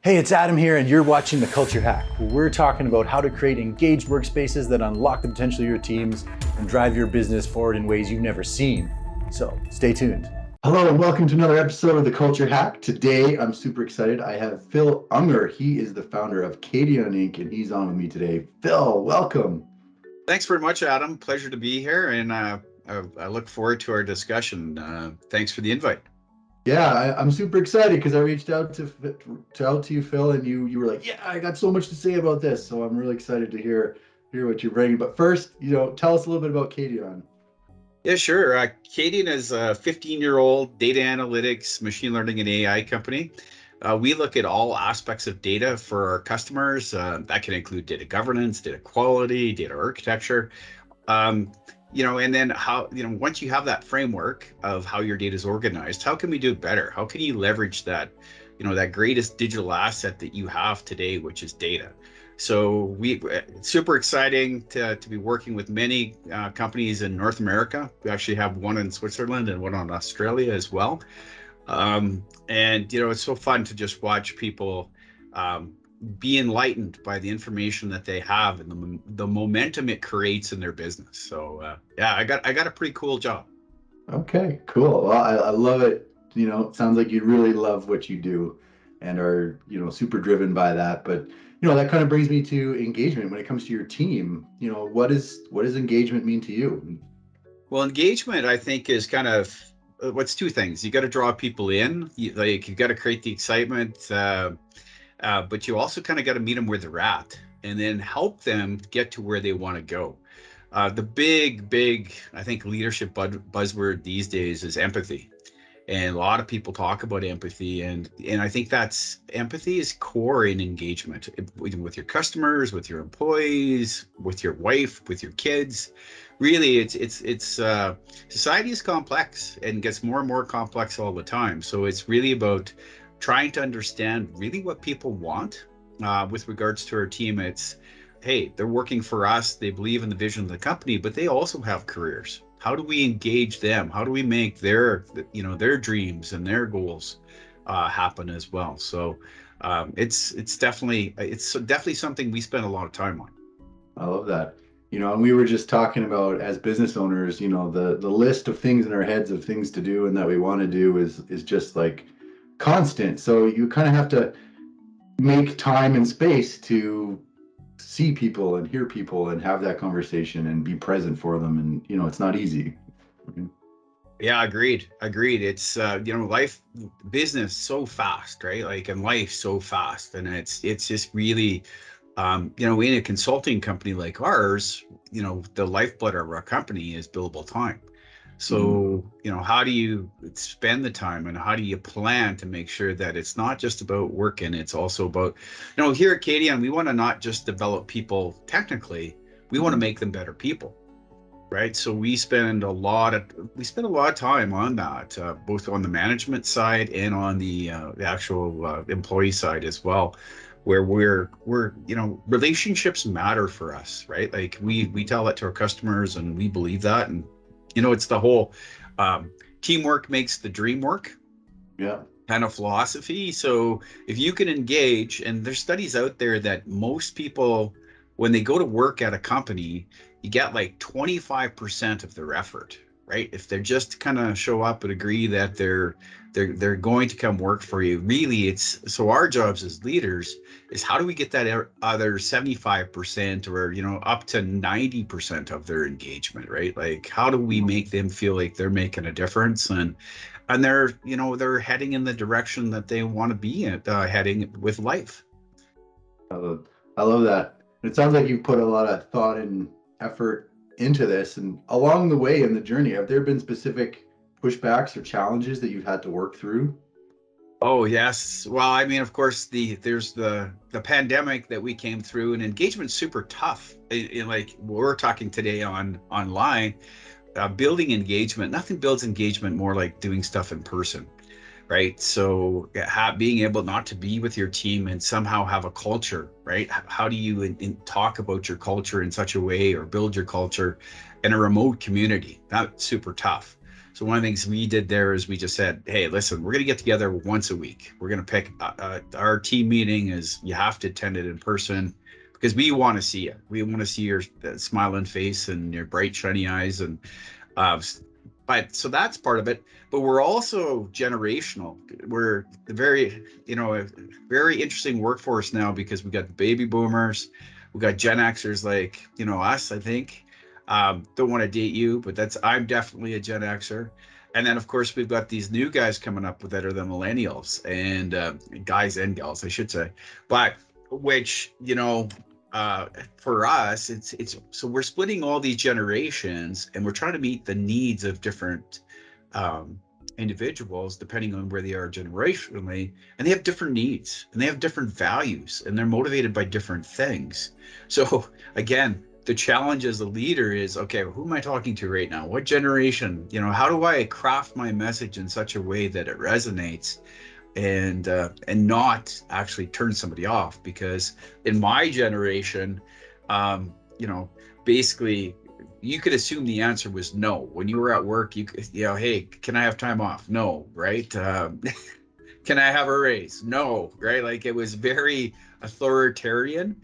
Hey, it's Adam here, and you're watching The Culture Hack, where we're talking about how to create engaged workspaces that unlock the potential of your teams and drive your business forward in ways you've never seen. So stay tuned. Hello, and welcome to another episode of The Culture Hack. Today, I'm super excited. I have Phil Unger. He is the founder of Cadeon Inc., and he's on with me today. Phil, welcome. Thanks very much, Adam. Pleasure to be here, and I look forward to our discussion. Thanks for the invite. Yeah, I'm super excited because I reached out to you, Phil, and you were like, "Yeah, I got so much to say about this." So I'm really excited to hear what you're bringing. But first, tell us a little bit about Cadeon. Yeah, sure. Cadeon is a 15-year-old data analytics, machine learning, and AI company. We look at all aspects of data for our customers. That can include data governance, data quality, data architecture. And then how, once you have that framework of how your data is organized, how can we do it better? How can you leverage that, that greatest digital asset that you have today, which is data? So it's super exciting to be working with many companies in North America. We actually have one in Switzerland and one in Australia as well. And it's so fun to just watch people be enlightened by the information that they have and the momentum it creates in their business. So yeah, I got a pretty cool job. Okay, cool. Well, I love it. It sounds like you really love what you do and are, super driven by that. But, that kind of brings me to engagement when it comes to your team. What does engagement mean to you? Well, engagement, I think, is kind of what's two things. You got to draw people in. You've got to create the excitement, but you also kind of got to meet them where they're at and then help them get to where they want to go. The big, I think, leadership buzzword these days is empathy. And a lot of people talk about empathy, and I think empathy is core in engagement with your customers, with your employees, with your wife, with your kids. Really, it's society is complex and gets more and more complex all the time. So it's really about trying to understand really what people want with regards to our team. It's, hey, they're working for us, they believe in the vision of the company, but they also have careers. How do we engage them? How do we make their dreams and their goals happen as well? So it's definitely something we spend a lot of time on. I love that. And we were just talking about as business owners, the list of things in our heads of things to do and that we want to do is just like constant. So you kind of have to make time and space to see people and hear people and have that conversation and be present for them. And, it's not easy. Yeah, agreed. It's life, business so fast, right? Like, and life so fast, and it's just really in a consulting company like ours, the lifeblood of our company is billable time. Mhm. So, how do you spend the time and how do you plan to make sure that it's not just about working, it's also about, here at Cadeon, we want to not just develop people technically, we want to make them better people. Right. So we spend a lot of time on that, both on the management side and on the actual employee side as well, where relationships matter for us, right? Like we tell that to our customers and we believe that. And, it's the whole um, teamwork makes the dream work Yeah. kind of philosophy. So if you can engage, and there's studies out there that most people, when they go to work at a company, you get like 25% of their effort, right? If they just kind of show up and agree that they're going to come work for you, really it's so our jobs as leaders is how do we get that other 75% or up to 90% of their engagement, right? Like how do we make them feel like they're making a difference and they're heading in the direction that they want to be heading with life. I love that. It sounds like you've put a lot of thought and effort into this. And along the way in the journey, have there been specific pushbacks or challenges that you've had to work through? Oh yes. Well, I mean, of course, there's the pandemic that we came through, and engagement's super tough. Like we're talking today online, building engagement. Nothing builds engagement more like doing stuff in person, right? So being able not to be with your team and somehow have a culture, right? How do you talk about your culture in such a way or build your culture in a remote community? That's super tough. So one of the things we did there is we just said, hey, listen, we're going to get together once a week. We're going to pick our team meeting is you have to attend it in person because we want to see you. We want to see your smiling face and your bright, shiny eyes. And uh, but so that's part of it. But we're also generational. We're a very interesting workforce now because we got the baby boomers, we got Gen Xers like us. I think don't want to date you, but I'm definitely a Gen Xer. And then of course we've got these new guys coming up that are the millennials and guys and gals, I should say. But which for us, it's so we're splitting all these generations and we're trying to meet the needs of different um, individuals depending on where they are generationally, and they have different needs and they have different values and they're motivated by different things. So again, the challenge as a leader is, okay, who am I talking to right now? What generation? How do I craft my message in such a way that it resonates and not actually turn somebody off? Because in my generation, um, you know, basically you could assume the answer was no. When you were at work, hey, can I have time off? No, right? Can I have a raise? No, right? Like it was very authoritarian.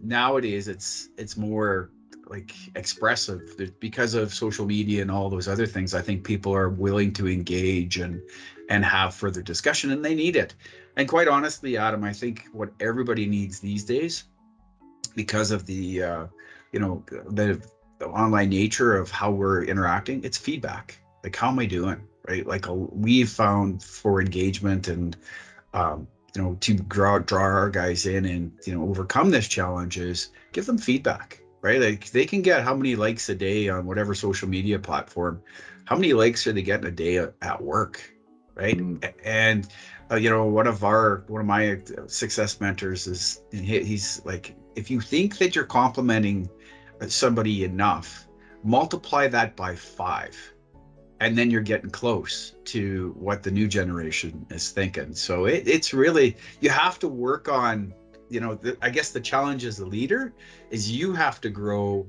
Nowadays, it's more like expressive because of social media and all those other things. I think people are willing to engage and have further discussion, and they need it. And quite honestly, Adam, I think what everybody needs these days, because of you know, the online nature of how we're interacting, it's feedback. Like, how am I doing? Right? Like we've found for engagement and to draw our guys in and overcome this challenge is give them feedback, right? Like they can get how many likes a day on whatever social media platform. How many likes are they getting a day at work, right? Mm. And one of my success mentors is he's like, if you think that you're complimenting somebody enough, multiply that by 5, and then you're getting close to what the new generation is thinking. So it's really, you have to work on, I guess the challenge as a leader is you have to grow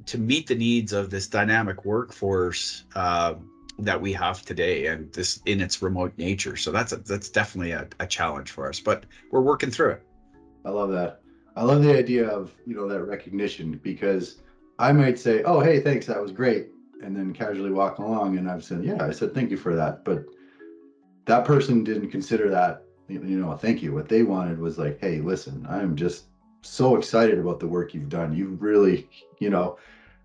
to meet the needs of this dynamic workforce that we have today, and this in its remote nature. So that's definitely a challenge for us, but we're working through it. I love that. I love the idea of, that recognition, because I might say, "Oh, hey, thanks, that was great," and then casually walk along, and I've said, "Yeah, I said thank you for that," but that person didn't consider that, a thank you. What they wanted was like, "Hey, listen, I'm just so excited about the work you've done. You really,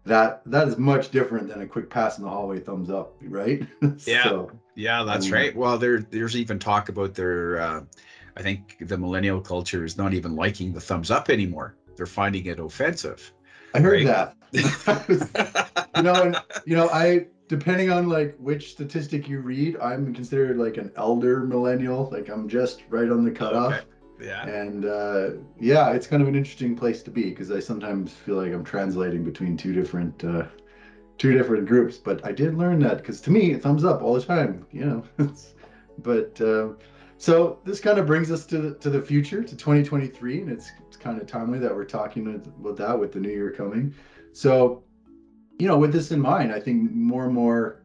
that is much different than a quick pass in the hallway thumbs up, right?" Yeah, So, yeah, I that's love right. Well, there's even talk about I think the millennial culture is not even liking the thumbs up anymore. They're finding it offensive, I heard right? that. And I, depending on like which statistic you read, I'm considered like an elder millennial. Like I'm just right on the Okay. cutoff. Yeah. And yeah, it's kind of an interesting place to be because I sometimes feel like I'm translating between two different groups. But I did learn that because to me, thumbs up all the time. But so this kind of brings us to the future, to 2023, and it's kind of timely that we're talking about that with the new year coming. So with this in mind, I think more and more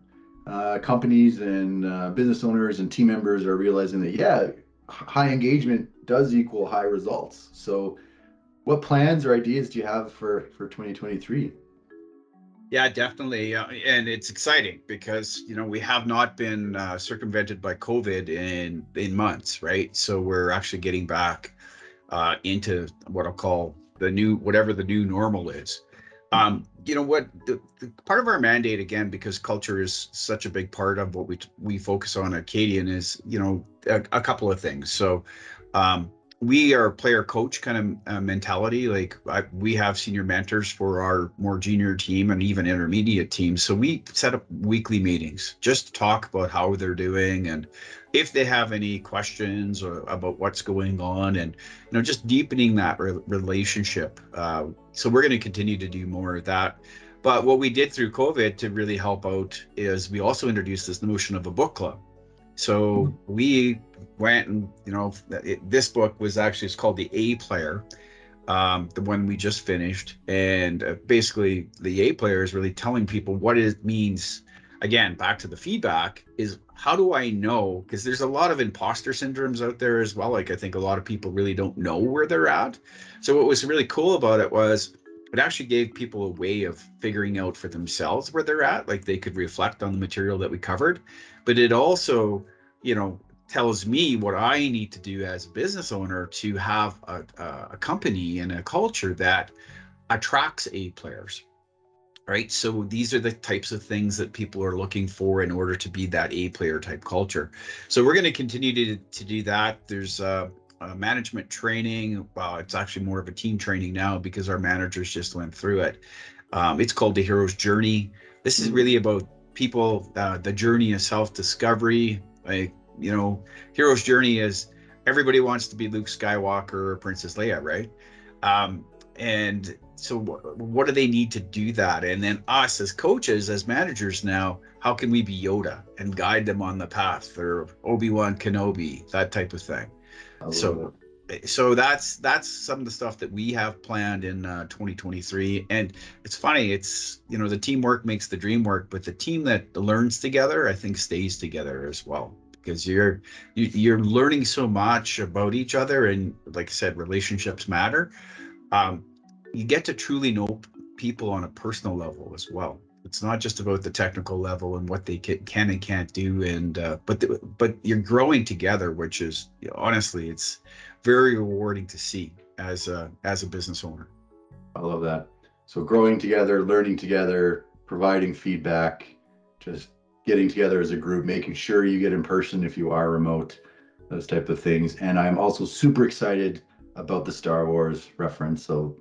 companies and business owners and team members are realizing that, yeah, high engagement does equal high results. So, what plans or ideas do you have for 2023? Yeah, definitely. And it's exciting because, we have not been circumvented by COVID in months, right? So we're actually getting back into what I'll call whatever the new normal is. What the part of our mandate, again, because culture is such a big part of what we focus on at Cadeon, is a couple of things. So we are player coach kind of mentality. Like we have senior mentors for our more junior team and even intermediate teams. So we set up weekly meetings just to talk about how they're doing and if they have any questions or about what's going on, and just deepening that relationship. So we're going to continue to do more of that. But what we did through COVID to really help out is we also introduced this notion of a book club. So we went and, this book was actually, it's called The A Player, the one we just finished. And basically, the A Player is really telling people what it means again, back to the feedback, is how do I know? Because there's a lot of imposter syndromes out there as well. Like, I think a lot of people really don't know where they're at. So what was really cool about it was it actually gave people a way of figuring out for themselves where they're at. Like, they could reflect on the material that we covered, but it also, tells me what I need to do as a business owner to have a company and a culture that attracts A players. Right. So these are the types of things that people are looking for in order to be that A player type culture. So we're going to continue to do that. There's management training. Well, it's actually more of a team training now because our managers just went through it. It's called the Hero's Journey. This is really about people, the journey of self-discovery. Like, Hero's Journey is everybody wants to be Luke Skywalker or Princess Leia, right? And so what do they need to do that? And then us as coaches, as managers now, how can we be Yoda and guide them on the path, or Obi-Wan Kenobi, that type of thing? So that's some of the stuff that we have planned in 2023. And it's funny, it's, the teamwork makes the dream work, but the team that learns together, I think, stays together as well, because you're learning so much about each other. And like I said, relationships matter. You get to truly know people on a personal level as well. It's not just about the technical level and what they can and can't do, and but you're growing together, which is, honestly, it's very rewarding to see as a business owner. I love that. So growing together, learning together, providing feedback, just getting together as a group, making sure you get in person if you are remote, those type of things. And I'm also super excited about the Star Wars reference. So,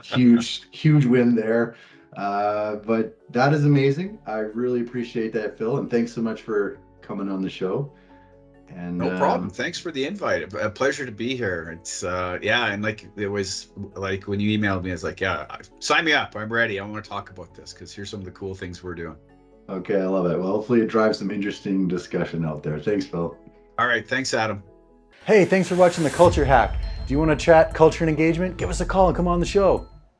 huge win there. But that is amazing. I really appreciate that, Phil. And thanks so much for coming on the show. And No problem. Thanks for the invite. A pleasure to be here. It's and like, it was like when you emailed me, I was like, yeah, sign me up. I'm ready. I want to talk about this because here's some of the cool things we're doing. Okay, I love it. Well, hopefully it drives some interesting discussion out there. Thanks, Phil. All right. Thanks, Adam. Hey, thanks for watching The Culture Hack. Do you want to chat culture and engagement? Give us a call and come on the show.